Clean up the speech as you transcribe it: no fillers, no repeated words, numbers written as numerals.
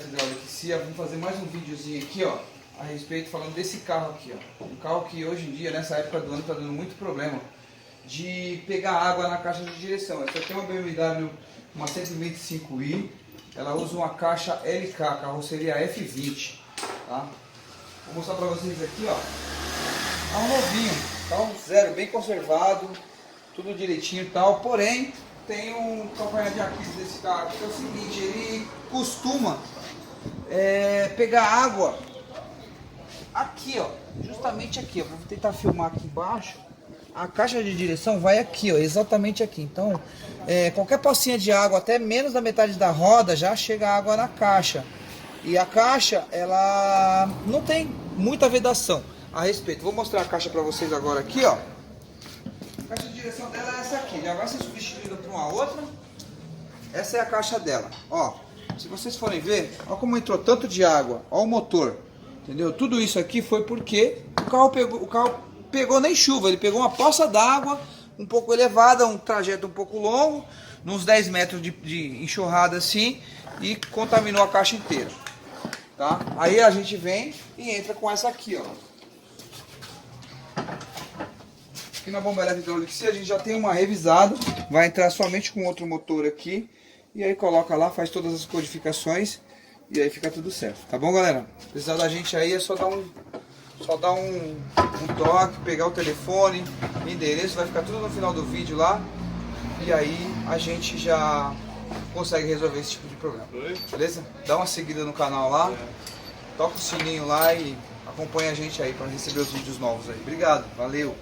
Beto Hidráulica Cia. Vamos fazer mais um videozinho aqui, ó, a respeito, falando desse carro aqui, ó. Um carro que hoje em dia, nessa época do ano, está dando muito problema de pegar água na caixa de direção. Essa aqui é uma BMW, uma 125i. Ela usa uma caixa LK, carroceria F20, tá? Vou mostrar para vocês aqui, ó. É um novinho, carro zero, bem conservado, tudo direitinho e tal. Porém, tem um calcanhar de Aquiles desse carro, que é o seguinte: ele costuma pegar água aqui, ó, justamente aqui, ó. Vou tentar filmar aqui embaixo. A caixa de direção vai aqui, ó, exatamente aqui. Então, qualquer pocinha de água, até menos da metade da roda, já chega água na caixa. E a caixa, ela não tem muita vedação a respeito. Vou mostrar a caixa para vocês agora aqui, ó. A caixa de direção dela é essa aqui, já vai ser substituída por uma outra. Essa é a caixa dela, ó. Se vocês forem ver, ó como entrou tanto de água, ó o motor, entendeu? Tudo isso aqui foi porque o carro pegou nem chuva, ele pegou uma poça d'água um pouco elevada, um trajeto um pouco longo, uns 10 metros de enxurrada assim, e contaminou a caixa inteira, tá? Aí a gente vem e entra com essa aqui, ó. Aqui na bomba elétrica hidráulica, a gente já tem uma revisada, vai entrar somente com outro motor aqui, e aí coloca lá, faz todas as codificações, e aí fica tudo certo, tá bom, galera? Precisar da gente aí é só dar um toque, pegar o telefone, endereço, vai ficar tudo no final do vídeo lá, e aí a gente já consegue resolver esse tipo de problema, beleza? Dá uma seguida no canal lá, toca o sininho lá e acompanha a gente aí para receber os vídeos novos aí. Obrigado, valeu!